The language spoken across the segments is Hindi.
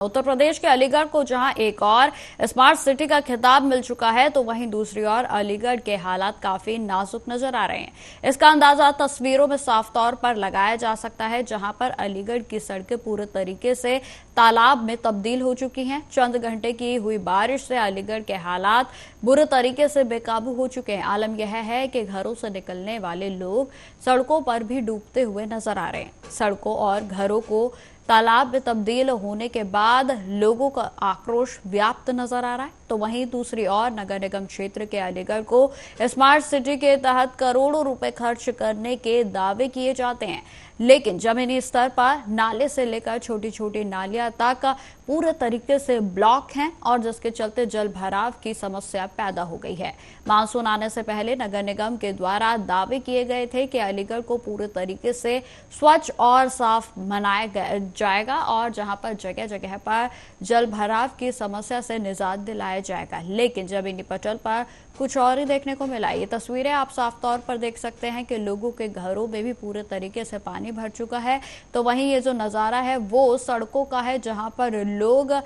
उत्तर प्रदेश के अलीगढ़ को जहां एक और स्मार्ट सिटी का खिताब मिल चुका है, तो वहीं दूसरी ओर अलीगढ़ के हालात काफी नाजुक नजर आ रहे हैं। इसका अंदाजा तस्वीरों में साफ तौर पर लगाया जा सकता है, जहां पर अलीगढ़ की सड़कें पूरे तरीके से तालाब में तब्दील हो चुकी हैं। चंद घंटे की हुई बारिश से अलीगढ़ के हालात बुरे तरीके से बेकाबू हो चुके हैं। आलम यह है कि घरों से निकलने वाले लोग सड़कों पर भी डूबते हुए नजर आ रहे हैं। सड़कों और घरों को तालाब में तब्दील होने के बाद लोगों का आक्रोश व्याप्त नजर आ रहा है। तो वहीं दूसरी ओर नगर निगम क्षेत्र के अलीगढ़ को स्मार्ट सिटी के तहत करोड़ों रुपए खर्च करने के दावे किए जाते हैं, लेकिन जमीनी स्तर पर नाले से लेकर छोटी छोटी नालियां तक पूरे तरीके से ब्लॉक हैं और जिसके चलते जल भराव की समस्या पैदा हो गई है। मानसून आने से पहले नगर निगम के द्वारा दावे किए गए थे कि अलीगढ़ को पूरे तरीके से स्वच्छ और साफ बनाया जाएगा और जहां पर जगह जगह पर जल भराव की समस्या से निजात दिलाया जाएगा, लेकिन जमीनी पटल पर कुछ और ही देखने को मिला। ये तस्वीरें आप साफ तौर पर देख सकते हैं कि लोगों के घरों में भी पूरे तरीके से पानी भर चुका है। तो वहीं ये जो नजारा है वो सड़कों का है, जहां पर लोग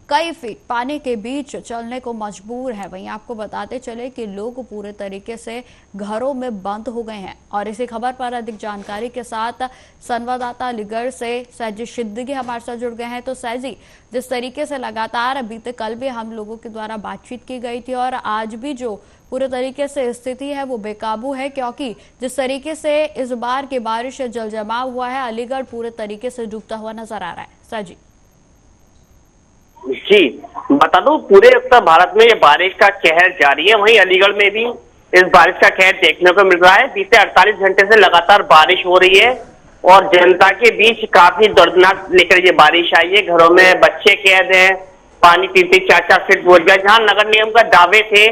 कई फीट पानी के बीच चलने को मजबूर है। वहीं आपको बताते चले कि लोग पूरे तरीके से घरों में बंद हो गए हैं। और इसी खबर पर अधिक जानकारी के साथ संवाददाता अलीगढ़ से सैजी सिद्दीकी हमारे साथ जुड़ गए हैं। तो सैजी, जिस तरीके से लगातार बीते कल भी हम लोगों के द्वारा बातचीत की गई थी और आज भी जो पूरे तरीके से स्थिति है वो बेकाबू है, क्योंकि जिस तरीके से इस बार की बारिश से जल जमाव हुआ है, अलीगढ़ पूरे तरीके से डूबता हुआ नजर आ रहा है। सैजी जी, बता दूं, पूरे उत्तर भारत में ये बारिश का कहर जारी है। वहीं अलीगढ़ में भी इस बारिश का कहर देखने को मिल रहा है। बीते 48 घंटे से लगातार बारिश हो रही है और जनता के बीच काफी दर्दनाक लेकर ये बारिश आई है। घरों में बच्चे कैद हैं, पानी 3-4 फीट पहुंच गया। जहां नगर निगम का दावे थे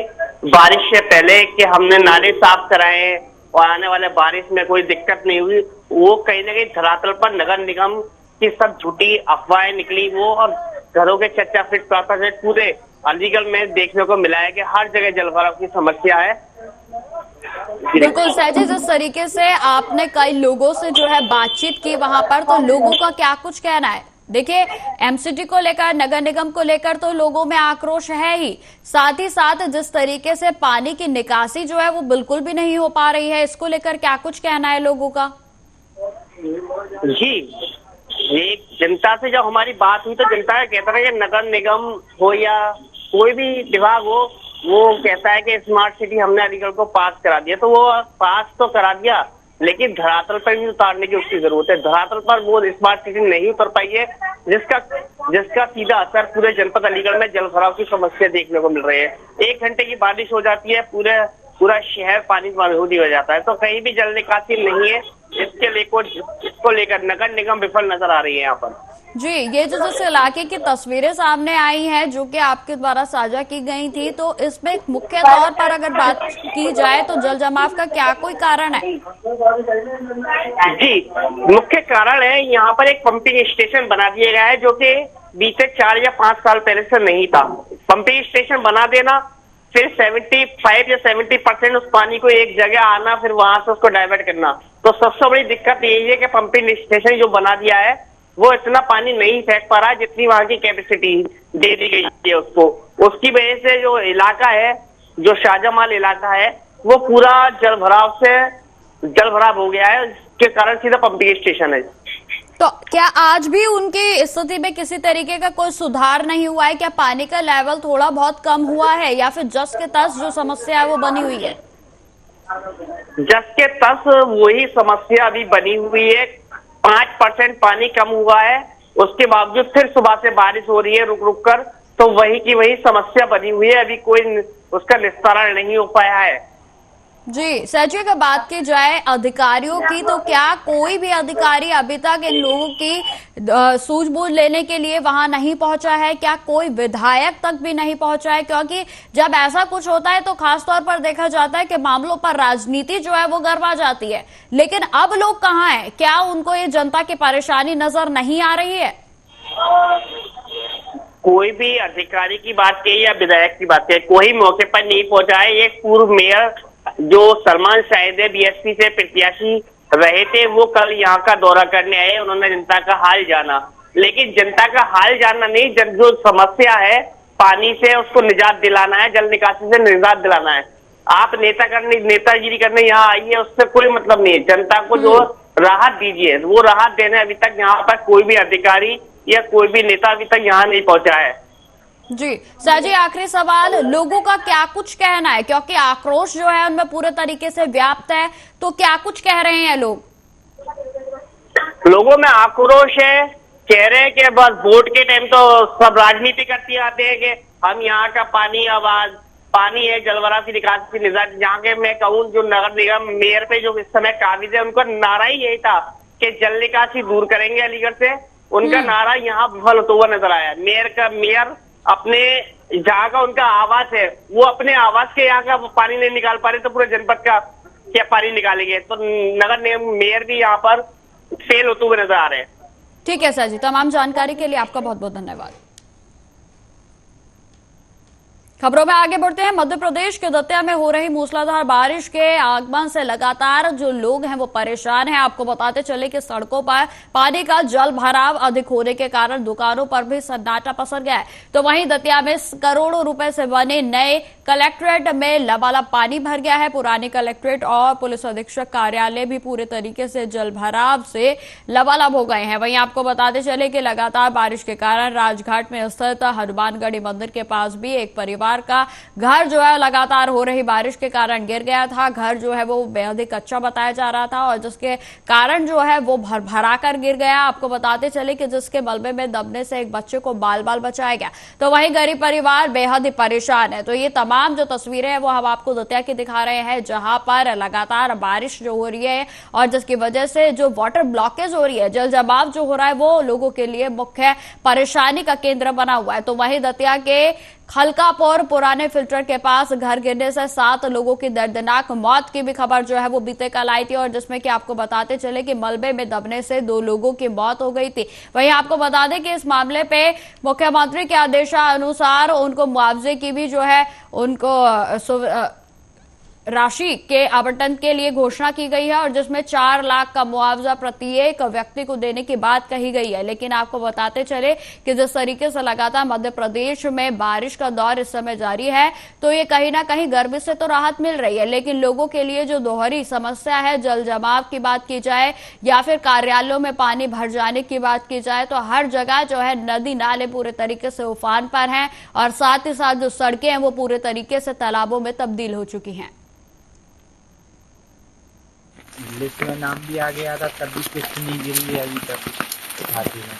बारिश से पहले कि हमने नाले साफ कराए हैं और आने वाले बारिश में कोई दिक्कत नहीं हुई, वो कहीं ना कहीं धरातल पर नगर निगम की सब झूठी अफवाहें निकली। वो और घरों के 4 फीट 5 फीट पूरे अलीगढ़ में देखने को मिला है कि हर जगह जलभराव की समस्या है। बिल्कुल सैजी, जिस तरीके से आपने कई लोगों से जो है बातचीत की वहां पर, तो लोगों का क्या कुछ कहना है? देखिए, एमसीडी को लेकर, नगर निगम को लेकर तो लोगों में आक्रोश है ही, साथ ही साथ जिस तरीके से पानी की निकासी जो है वो बिल्कुल भी नहीं हो पा रही है, इसको लेकर क्या कुछ कहना है लोगों का? जी, ये जनता से जब हमारी बात हुई तो जनता का कहता है कि नगर निगम हो या कोई भी विभाग हो, वो कहता है कि स्मार्ट सिटी हमने अलीगढ़ को पास करा दिया। तो वो पास तो करा दिया, लेकिन धरातल पर भी उतारने की उसकी जरूरत है। धरातल पर वो स्मार्ट सिटी नहीं उतर पाई है, जिसका सीधा असर पूरे जनपद अलीगढ़ में जल भराव की समस्या देखने को मिल रही है। 1 घंटे की बारिश हो जाती है, पूरा शहर पानी हो जाता है। तो कहीं भी जल निकासी नहीं है। इसको लेकर नगर निगम विफल नजर आ रही है यहाँ पर। जी, ये जो जिस इलाके की तस्वीरें सामने आई हैं जो कि आपके द्वारा साझा की गई थी, तो इसमें मुख्य तौर पर अगर बात की जाए तो जल जमाव का क्या कोई कारण है? जी, मुख्य कारण है यहाँ पर एक पंपिंग स्टेशन बना दिया गया है, जो कि बीते 4 या 5 साल पहले से नहीं था। पंपिंग स्टेशन बना देना, फिर 75 या 70% उस पानी को एक जगह आना, फिर वहां से उसको डाइवर्ट करना। तो सबसे बड़ी दिक्कत यही है कि पंपिंग स्टेशन जो बना दिया है वो इतना पानी नहीं फेंक पा रहा है जितनी वहां की कैपेसिटी दे दी गई है उसको। उसकी वजह से जो इलाका है, जो शाहजमाल इलाका है, वो पूरा जल भराव हो गया है। इसके कारण सीधा पंपिंग स्टेशन है। तो क्या आज भी उनकी स्थिति में किसी तरीके का कोई सुधार नहीं हुआ है? क्या पानी का लेवल थोड़ा बहुत कम हुआ है या फिर जस के तस जो समस्या है वो बनी हुई है? जस के तस वही समस्या अभी बनी हुई है। 5% पानी कम हुआ है, उसके बावजूद फिर सुबह से बारिश हो रही है रुक रुक कर, तो वही की वही समस्या बनी हुई है। अभी कोई उसका निस्तारण नहीं हो पाया है। जी, सैजी, अगर बात की जाए अधिकारियों की, तो क्या कोई भी अधिकारी अभी तक इन लोगों की सूझबूझ लेने के लिए वहां नहीं पहुंचा है? क्या कोई विधायक तक भी नहीं पहुंचा है? क्योंकि जब ऐसा कुछ होता है तो खासतौर पर देखा जाता है कि मामलों पर राजनीति जो है वो गरमा जाती है, लेकिन अब लोग कहाँ हैं? क्या उनको ये जनता की परेशानी नजर नहीं आ रही है? कोई भी अधिकारी की बात कही या विधायक की बात कही, कोई मौके पर नहीं पहुंचा है। एक पूर्व मेयर जो सलमान शाहिद बीएसपी से प्रत्याशी रहे थे, वो कल यहाँ का दौरा करने आए। उन्होंने जनता का हाल जाना, लेकिन जनता का हाल जानना नहीं, जो समस्या है पानी से उसको निजात दिलाना है, जल निकासी से निजात दिलाना है। आप नेतागिरी करने यहाँ आई है, उससे कोई मतलब नहीं है। जनता को जो राहत दीजिए, वो राहत देने अभी तक यहाँ पर कोई भी अधिकारी या कोई भी नेता अभी तक यहाँ नहीं पहुंचा है। जी सर जी, आखिरी सवाल, लोगों का क्या कुछ कहना है, क्योंकि आक्रोश जो है उनमें पूरे तरीके से व्याप्त है, तो क्या कुछ कह रहे हैं लोग? लोगों में आक्रोश है, कह रहे हैं कि बस वोट के टाइम तो सब राजनीति करते आते हैं कि हम यहाँ का पानी है, जलभराव की निकासी की निजात। यहाँ के मैं कहूँ जो नगर निगम मेयर पे जो इस समय काबिज है, उनका नारा ही यही था कि जल निकासी दूर करेंगे अलीगढ़ से। उनका नारा यहाँ विफल होता हुआ नजर आया। मेयर अपने जहाँ का उनका आवास है, वो अपने आवास के यहाँ का पानी नहीं निकाल पा रहे, तो पूरे जनपद का क्या पानी निकालेंगे? तो नगर निगम मेयर भी यहाँ पर फेल होते हुए नजर आ रहे हैं। ठीक है सर जी, तमाम जानकारी के लिए आपका बहुत बहुत धन्यवाद। खबरों में आगे बढ़ते हैं। मध्य प्रदेश के दतिया में हो रही मूसलाधार बारिश के आगमन से लगातार जो लोग हैं वो परेशान हैं। आपको बताते चले कि सड़कों पर पानी का जल भराव अधिक होने के कारण दुकानों पर भी सन्नाटा पसर गया है। तो वहीं दतिया में करोड़ों रुपए से बने नए कलेक्ट्रेट में लबालब पानी भर गया है। पुराने कलेक्ट्रेट और पुलिस अधीक्षक कार्यालय भी पूरे तरीके से जल भराव से लबालब हो गए हैं। वहीं आपको बताते चले कि लगातार बारिश के कारण राजघाट में स्थित हनुमानगढ़ी मंदिर के पास भी एक परिवार का घर जो है लगातार हो रही बारिश के कारण गिर गया था। घर जो है वो बेहद ही कच्चा बताया जा रहा था और जिसके कारण जो है वो भरा कर गिर गया। आपको बताते चले कि जिसके मलबे में दबने से एक बच्चे को बाल बाल बचाया गया। तो वहीं गरीब परिवार बेहद ही परेशान है। तो ये तमाम जो तस्वीरें हैं वो हम आपको दतिया की दिखा रहे हैं, जहां पर लगातार बारिश जो हो रही है और जिसकी वजह से जो वाटर ब्लॉकेज हो रही है, जल जमाव जो हो रहा है, वो लोगों के लिए मुख्य परेशानी का केंद्र बना हुआ है। तो वहीं दतिया के खलकापुर पुराने फिल्टर के पास घर गिरने से 7 लोगों की दर्दनाक मौत की भी खबर जो है वो बीते कल आई थी और जिसमें कि आपको बताते चले कि मलबे में दबने से 2 लोगों की मौत हो गई थी। वहीं आपको बता दें कि इस मामले पे मुख्यमंत्री के आदेशानुसार उनको मुआवजे की भी जो है उनको राशि के आवंटन के लिए घोषणा की गई है और जिसमें 4 लाख का मुआवजा प्रत्येक व्यक्ति को देने की बात कही गई है। लेकिन आपको बताते चले कि जिस तरीके से लगातार मध्य प्रदेश में बारिश का दौर इस समय जारी है, तो ये कहीं ना कहीं गर्मी से तो राहत मिल रही है, लेकिन लोगों के लिए जो दोहरी समस्या है, जल जमाव की बात की जाए या फिर कार्यालयों में पानी भर जाने की बात की जाए, तो हर जगह जो है नदी नाले पूरे तरीके से उफान पर हैं और साथ ही साथ जो सड़कें हैं वो पूरे तरीके से तालाबों में तब्दील हो चुकी हैं। लिस्ट में नाम भी आ गया था, तब भी किस्त नहीं गिरी है अभी तक खाते में।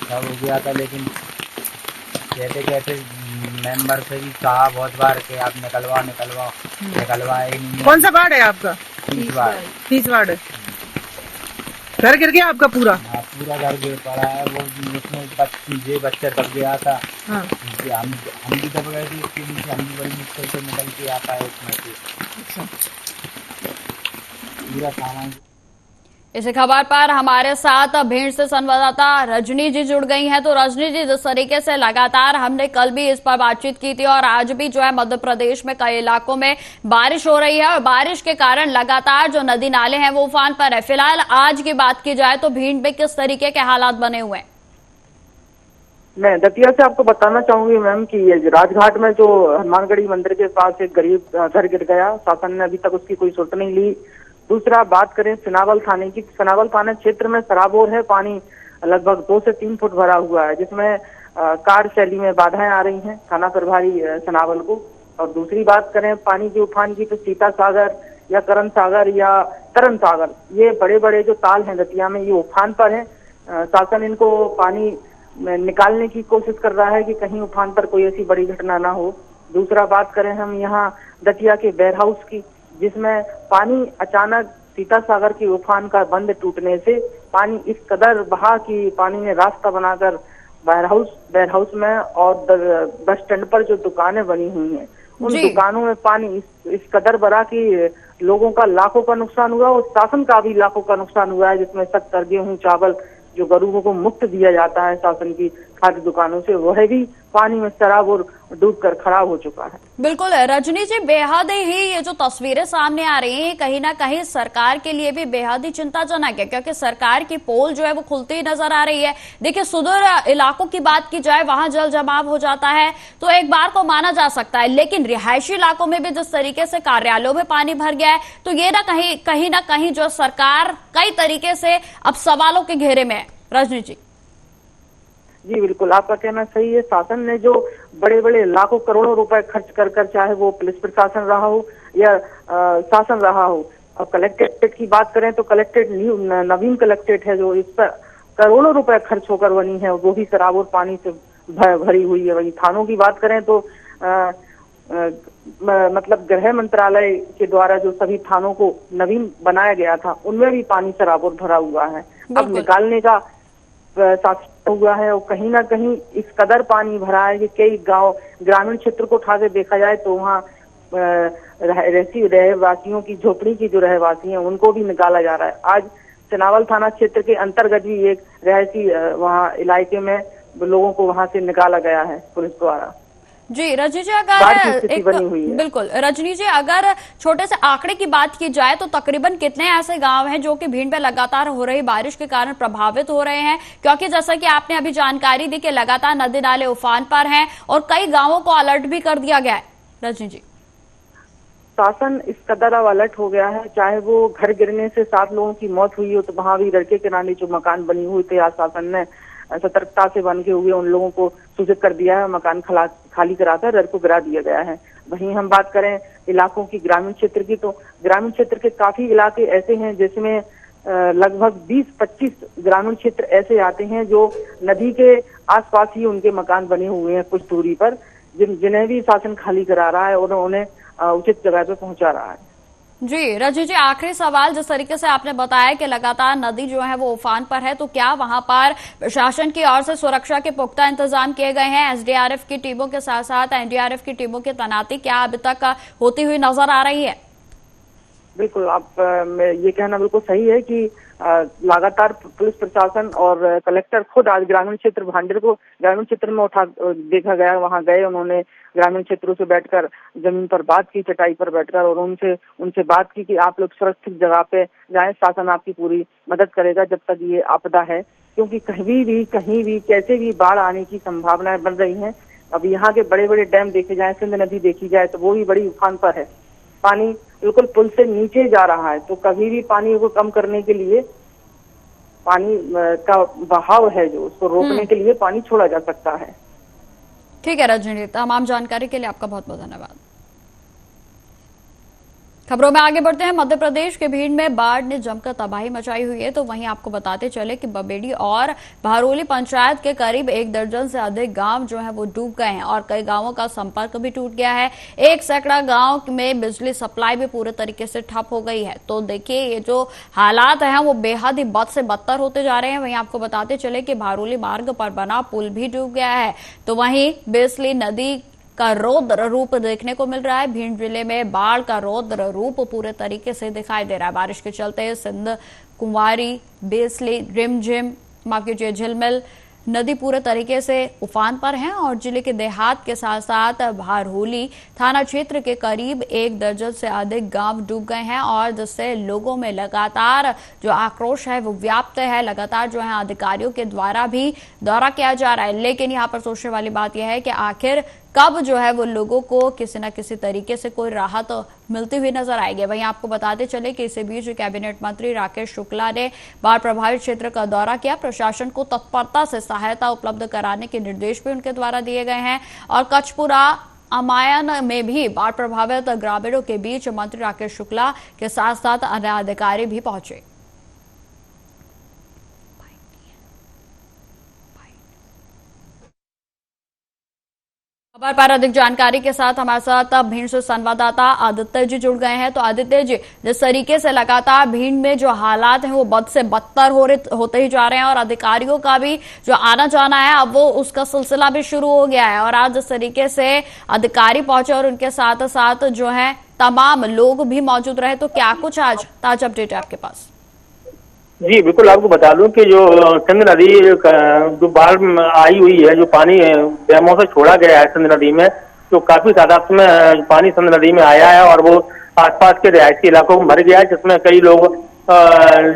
सब हो गया था, लेकिन कहते कहते मेंबर से भी कहा बहुत बार कि आप निकलवाए ही नहीं। कौन सा वार्ड है आपका? 30 वार्ड है। घर गिर गया आपका पूरा? हाँ, पूरा घर गिर पड़ा है। वो उसमें बच्चा दब गया था। हाँ। हम भी दब गए थे, इसके नीचे हम भी बड़ी मुश्किल से निकल के आ पाए उसमें से। इस खबर पर हमारे साथ भिंड से संवाददाता रजनी जी जुड़ गई हैं। तो रजनी जी, जिस तरीके से लगातार हमने कल भी इस पर बातचीत की थी और आज भी जो है मध्य प्रदेश में कई इलाकों में बारिश हो रही है और बारिश के कारण लगातार जो नदी नाले हैं वो उफान पर है। फिलहाल आज की बात की जाए तो भिंड में किस तरीके के हालात बने हुए हैं? मैं दतिया से आपको बताना चाहूंगी मैम कि राजघाट में जो हनुमानगढ़ी मंदिर के पास एक गरीब घर गिर गया, शासन ने अभी तक उसकी कोई सुर्त नहीं ली। दूसरा बात करें सिनावल थाने की, सिनावल थाना क्षेत्र में सराबोर है, पानी लगभग 2 से 3 फुट भरा हुआ है, जिसमें कार्यशैली में बाधाएं आ रही हैं थाना प्रभारी सिनावल को। और दूसरी बात करें पानी की उफान की, तो सीता सागर या करण सागर या तरन सागर, ये बड़े बड़े जो ताल हैं दतिया में, ये उफान पर हैं। शासन इनको पानी निकालने की कोशिश कर रहा है कि कहीं उफान पर कोई ऐसी बड़ी घटना ना हो। दूसरा बात करें हम यहाँ दतिया के वेयर हाउस की, जिसमें पानी अचानक सीता सागर की उफान का बंद टूटने से पानी इस कदर बहा कि पानी ने रास्ता बनाकर वेयर हाउस में और बस स्टैंड पर जो दुकानें बनी हुई हैं उन दुकानों में पानी इस कदर भरा कि लोगों का लाखों का नुकसान हुआ और शासन का भी लाखों का नुकसान हुआ है, जिसमें शक्कर, गेहूं, चावल जो गरीबों को मुफ्त दिया जाता है शासन की खाद्य दुकानों से, वह भी पानी में सराबोर डूबकर खराब हो चुका है। बिल्कुल रजनी जी, बेहद ही ये जो तस्वीरें सामने आ रही हैं कहीं ना कहीं सरकार के लिए भी बेहद ही चिंताजनक है, क्योंकि सरकार की पोल जो है वो खुलती ही नजर आ रही है। देखिए, सुदूर इलाकों की बात की जाए, वहां जल जमाव हो जाता है तो एक बार को माना जा सकता है, लेकिन रिहायशी इलाकों में भी जिस तरीके से कार्यालयों में पानी भर गया है, तो ये कहीं ना कहीं जो सरकार कई तरीके से अब सवालों के घेरे में है। रजनी जी। जी बिल्कुल, आपका कहना सही है। शासन ने जो बड़े बड़े लाखों करोड़ों रुपए खर्च कर चाहे वो पुलिस प्रशासन रहा हो या शासन रहा हो, अब कलेक्ट्रेट की बात करें तो कलेक्ट्रेट नवीन कलेक्ट्रेट है जो इस पर करोड़ों रुपए खर्च होकर बनी है, वो भी सराबोर पानी से भरी हुई है। वही थानों की बात करें तो मतलब गृह मंत्रालय के द्वारा जो सभी थानों को नवीन बनाया गया था, उनमें भी पानी सराबोर भरा हुआ है। अब निकालने का शासन हुआ है और कहीं ना कहीं इस कदर पानी भरा है कि कई गांव ग्रामीण क्षेत्र को उठा के देखा जाए तो वहाँ रहवासियों की झोपड़ी की जो रहवासी हैं उनको भी निकाला जा रहा है। आज चनावल थाना क्षेत्र के अंतर्गत भी एक रहसी वहाँ इलाके में लोगों को वहां से निकाला गया है पुलिस द्वारा। जी रजनी जी, अगर बिल्कुल रजनी जी, अगर छोटे से आंकड़े की बात की जाए तो तकरीबन कितने ऐसे गांव हैं जो कि भीड़ में लगातार हो रही बारिश के कारण प्रभावित हो रहे हैं? क्योंकि जैसा कि आपने अभी जानकारी दी कि लगातार नदी नाले उफान पर हैं और कई गांवों को अलर्ट भी कर दिया गया है। रजनी जी। शासन इस कदर अब अलर्ट हो गया है, चाहे वो घर गिरने से 7 लोगों की मौत हुई हो तो वहां भी लड़के किनारे जो मकान बनी हुई थे, आज शासन ने सतर्कता से बन के हुए उन लोगों को सूचित कर दिया है, मकान खाली कराकर घर को गिरा दिया गया है। वहीं हम बात करें इलाकों की, ग्रामीण क्षेत्र की, तो ग्रामीण क्षेत्र के काफी इलाके ऐसे हैं जिसमें लगभग 20-25 ग्रामीण क्षेत्र ऐसे आते हैं जो नदी के आसपास ही उनके मकान बने हुए हैं कुछ दूरी पर, जिन्हें भी शासन खाली करा रहा है और उन्हें उचित जगह पे पहुंचा रहा है। जी रजनी जी, आखिरी सवाल, जिस तरीके से आपने बताया कि लगातार नदी जो है वो उफान पर है, तो क्या वहां पर प्रशासन की ओर से सुरक्षा के पुख्ता इंतजाम किए गए हैं? एसडीआरएफ की टीमों के साथ साथ एनडीआरएफ की टीमों की तैनाती क्या अभी तक होती हुई नजर आ रही है? बिल्कुल, आप ये कहना बिल्कुल सही है कि लगातार पुलिस प्रशासन और कलेक्टर खुद आज ग्रामीण क्षेत्र भांडेर को ग्रामीण क्षेत्र में देखा गया, वहां गए, उन्होंने ग्रामीण क्षेत्रों से बैठकर जमीन पर बात की, चटाई पर बैठकर, और उनसे बात की कि आप लोग सुरक्षित जगह पे जाएं, शासन आपकी पूरी मदद करेगा जब तक ये आपदा है, क्योंकि कहीं भी कैसे भी बाढ़ आने की संभावनाएं बन रही हैं। अब यहाँ के बड़े बड़े डैम देखे जाए, सिंध नदी देखी जाए तो वो भी बड़ी उफान पर है, पानी बिल्कुल पुल से नीचे जा रहा है, तो कभी भी पानी को कम करने के लिए पानी का बहाव है जो उसको रोकने के लिए पानी छोड़ा जा सकता है। ठीक है रजनी, तमाम जानकारी के लिए आपका बहुत बहुत धन्यवाद। खबरों में आगे बढ़ते हैं। मध्य प्रदेश के भीड़ में बाढ़ ने जमकर तबाही मचाई हुई है, तो वहीं आपको बताते चले कि बबेड़ी और भारोली पंचायत के करीब 1 दर्जन से अधिक गांव जो है वो डूब गए हैं और कई गांवों का संपर्क भी टूट गया है। 1 सैकड़ा गांव में बिजली सप्लाई भी पूरे तरीके से ठप हो गई है। तो देखिए, ये जो हालात हैं वो बेहद ही बद से बदतर होते जा रहे हैं। वहीं आपको बताते चले कि भारोली मार्ग पर बना पुल भी डूब गया है, तो वहीं बिजली नदी का रौद्र रूप देखने को मिल रहा है। भिंड जिले में बाढ़ का रौद्र रूप पूरे तरीके से दिखाई दे रहा है। बारिश के चलते सिंध, कुंवारी, बेसली, रिमझिम, माफ कीजिए, झिलमिल नदी पूरे तरीके से उफान पर है और जिले के देहात के साथ साथ भारोली थाना क्षेत्र के करीब 1 दर्जन से अधिक गांव डूब गए हैं और जिससे लोगों में लगातार जो आक्रोश है वो व्याप्त है। लगातार जो है अधिकारियों के द्वारा भी दौरा किया जा रहा है, लेकिन यहाँ पर सोचने वाली बात यह है कि आखिर कब जो है वो लोगों को किसी न किसी तरीके से कोई राहत मिलती हुई नजर आएगी। वहीं आपको बताते चले कि इसी बीच कैबिनेट मंत्री राकेश शुक्ला ने बाढ़ प्रभावित क्षेत्र का दौरा किया। प्रशासन को तत्परता से सहायता उपलब्ध कराने के निर्देश भी उनके द्वारा दिए गए हैं और कचपुरा अमायन में भी बाढ़ प्रभावित ग्रामीणों के बीच मंत्री राकेश शुक्ला के साथ साथ अन्य अधिकारी भी पहुंचे। खबर पर अधिक जानकारी के साथ हमारे साथ भिंड से संवाददाता आदित्य जी जुड़ गए हैं। तो आदित्य जी, जिस तरीके से लगातार भिंड में जो हालात हैं वो बद से बदतर होते ही जा रहे हैं और अधिकारियों का भी जो आना जाना है अब वो उसका सिलसिला भी शुरू हो गया है और आज जिस तरीके से अधिकारी पहुंचे और उनके साथ साथ जो है तमाम लोग भी मौजूद रहे, तो क्या कुछ आज ताजा अपडेट है आपके पास? जी बिल्कुल, आपको बता दूं कि जो सिंध नदी जो बाढ़ में आई हुई है, जो पानी डैमों से छोड़ा गया है सिंध नदी में, तो काफी तादाद में पानी सिंध नदी में आया है और वो आसपास के रिहायशी इलाकों में भर गया है, जिसमें कई लोग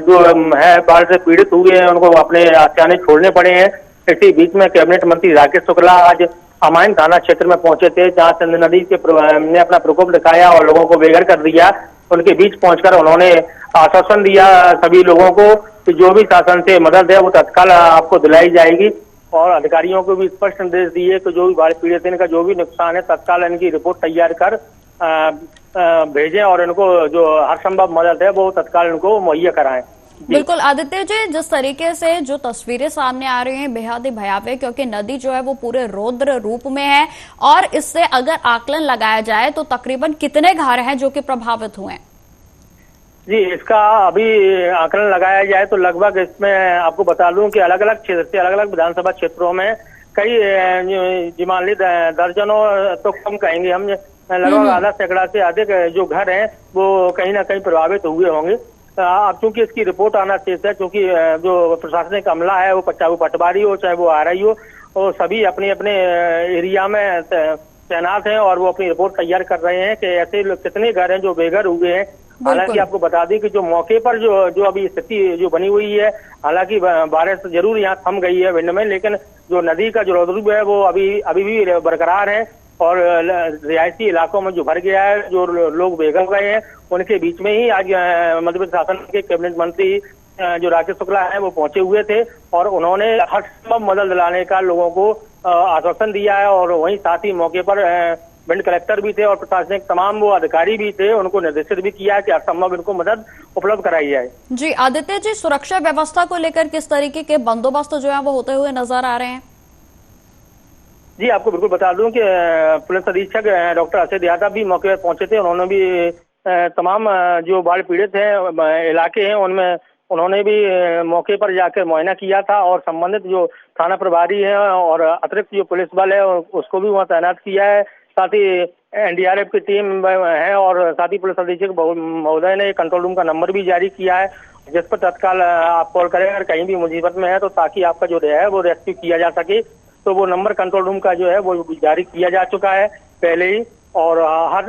जो है बाढ़ से पीड़ित हुए हैं, उनको अपने आशियाने छोड़ने पड़े हैं। इसी बीच में कैबिनेट मंत्री राकेश शुक्ला आज अमाइन थाना क्षेत्र में पहुंचे थे, जहां सिंध नदी के ने अपना प्रकोप दिखाया और लोगों को बेघर कर दिया। उनके बीच पहुंचकर उन्होंने आश्वासन दिया सभी लोगों को कि जो भी शासन से मदद है वो तत्काल आपको दिलाई जाएगी, और अधिकारियों को भी स्पष्ट निर्देश दिए कि जो भी बाढ़ पीड़ित इनका जो भी नुकसान है तत्काल इनकी रिपोर्ट तैयार कर भेजें और इनको जो हर संभव मदद है वो तत्काल इनको मुहैया कराएं। बिल्कुल आदित्य जी, जिस तरीके से जो तस्वीरें सामने आ रही हैं बेहद ही भयावह, क्योंकि नदी जो है वो पूरे रौद्र रूप में है और इससे अगर आकलन लगाया जाए तो तकरीबन कितने घर हैं जो कि प्रभावित हुए हैं? जी, इसका अभी आकलन लगाया जाए तो लगभग इसमें आपको बता दूं कि अलग अलग क्षेत्र से अलग अलग विधानसभा क्षेत्रों में कई जिमाली दर्जनों तो कम कहेंगे हम, लगभग आधा सैकड़ा से अधिक जो घर हैं वो कहीं ना कहीं प्रभावित हुए होंगे। अब चूंकि इसकी रिपोर्ट आना शेष है, क्योंकि जो प्रशासनिक अमला है वो चाहे वो पटवारी हो चाहे वो आरआई हो, वो सभी अपने अपने एरिया में तैनात हैं और वो अपनी रिपोर्ट तैयार कर रहे हैं कि ऐसे कितने घर हैं जो बेघर हुए हैं। हालांकि आपको बता दें कि जो मौके पर जो अभी स्थिति जो बनी हुई है, हालांकि बारिश जरूर यहाँ थम गई है विंड में, लेकिन जो नदी का जो रौद्र है वो अभी भी बरकरार है और रिहायशी इलाकों में जो भर गया है, जो लोग बेघर गए हैं, उनके बीच में ही आज मध्य प्रदेश शासन के कैबिनेट मंत्री जो राकेश शुक्ला है वो पहुंचे हुए थे और उन्होंने हर संभव मदद दिलाने का लोगों को आश्वासन दिया है। और वहीं साथ ही मौके पर भिंड कलेक्टर भी थे और प्रशासनिक तमाम वो अधिकारी भी थे, उनको निर्देशित भी किया है कि हर संभव इनको मदद उपलब्ध कराई जाए। जी आदित्य जी, सुरक्षा व्यवस्था को लेकर किस तरीके के बंदोबस्त जो है वो होते हुए नजर आ रहे हैं? जी, आपको बिल्कुल बता दूं कि पुलिस अधीक्षक डॉक्टर असित यादव भी मौके पर पहुंचे थे। उन्होंने भी तमाम जो बाढ़ पीड़ित हैं इलाके हैं उनमें उन्होंने भी मौके पर जाकर मुआयना किया था और संबंधित जो थाना प्रभारी है और अतिरिक्त जो पुलिस बल है उसको भी वहाँ तैनात किया है। साथ ही एनडीआरएफ की टीम है और साथ ही पुलिस अधीक्षक महोदय ने कंट्रोल रूम का नंबर भी जारी किया है, जिस पर तत्काल आप कॉल करें अगर कहीं भी मुसीबत में है तो, ताकि आपका जो है वो रेस्क्यू किया जा सके। तो वो नंबर कंट्रोल रूम का जो है वो जारी किया जा चुका है पहले ही, और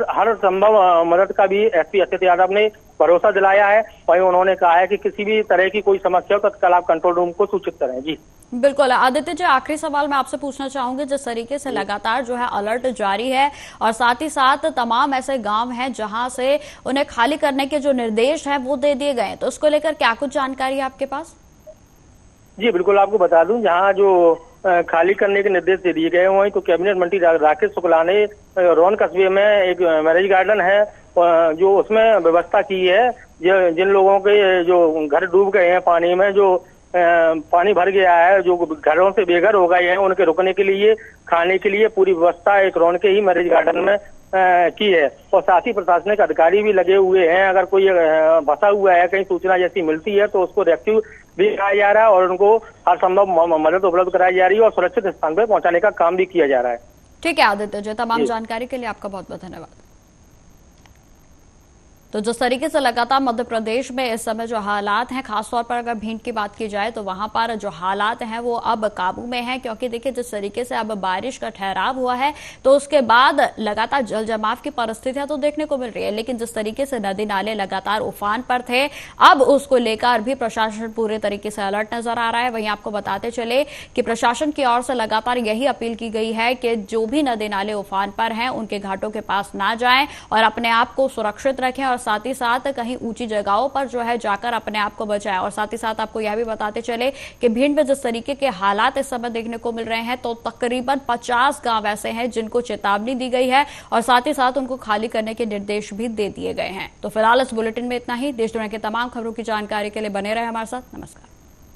हर संभव मदद का भी एसपी असित यादव ने भरोसा दिलाया है। वहीं उन्होंने कहा है कि किसी भी तरह की कोई समस्या हो तो तत्काल आप कंट्रोल रूम को सूचित करें। जी बिल्कुल आदित्य जी, आखिरी सवाल मैं आपसे पूछना चाहूंगी, जिस तरीके से लगातार जो है अलर्ट जारी है और साथ ही साथ तमाम ऐसे गांव हैं जहां से उन्हें खाली करने के जो निर्देश हैं वो दे दिए गए, तो उसको लेकर क्या कुछ जानकारी है आपके पास? जी बिल्कुल, आपको बता दूं जहां जो खाली करने के निर्देश दे दिए गए वहीं तो कैबिनेट मंत्री राकेश शुक्ला ने रोन कस्बे में एक मैरिज गार्डन है जो उसमें व्यवस्था की है। जिन लोगों के जो घर डूब गए हैं पानी में, जो पानी भर गया है, जो घरों से बेघर हो गए हैं, उनके रुकने के लिए खाने के लिए पूरी व्यवस्था एक रोन के ही मैरिज गार्डन में की है। और साथ ही प्रशासनिक अधिकारी भी लगे हुए हैं, अगर कोई फंसा हुआ है कहीं सूचना जैसी मिलती है तो उसको रेस्क्यू भी कराया जा रहा है और उनको हर संभव मदद उपलब्ध कराई जा रही है और सुरक्षित स्थान पर पहुंचाने का काम भी किया जा रहा है। ठीक है आदित्य जी, तमाम जानकारी के लिए आपका बहुत बहुत धन्यवाद। तो जिस तरीके से लगातार मध्य प्रदेश में इस समय जो हालात हैं, खासतौर पर अगर भिंड की बात की जाए तो वहां पर जो हालात हैं वो अब काबू में हैं, क्योंकि देखिए जिस तरीके से अब बारिश का ठहराव हुआ है तो उसके बाद लगातार जल जमाव की परिस्थितियां तो देखने को मिल रही है, लेकिन जिस तरीके से नदी नाले लगातार उफान पर थे, अब उसको लेकर भी प्रशासन पूरे तरीके से अलर्ट नजर आ रहा है। वहीं आपको बताते चले कि प्रशासन की ओर से लगातार यही अपील की गई है कि जो भी नदी नाले उफान पर हैं उनके घाटों के पास ना जाएं और अपने आप को सुरक्षित रखें और साथ ही साथ कहीं ऊंची जगहों पर जो है जाकर अपने आप को बचाएं। और साथ ही साथ आपको यह भी बताते चले कि भिंड में जिस तरीके के हालात इस समय देखने को मिल रहे हैं तो तकरीबन 50 गांव ऐसे हैं जिनको चेतावनी दी गई है और साथ ही साथ उनको खाली करने के निर्देश भी दे दिए गए हैं। तो फिलहाल इस बुलेटिन में इतना ही। देश दुनिया के तमाम खबरों की जानकारी के लिए बने रहे हमारे साथ। नमस्कार।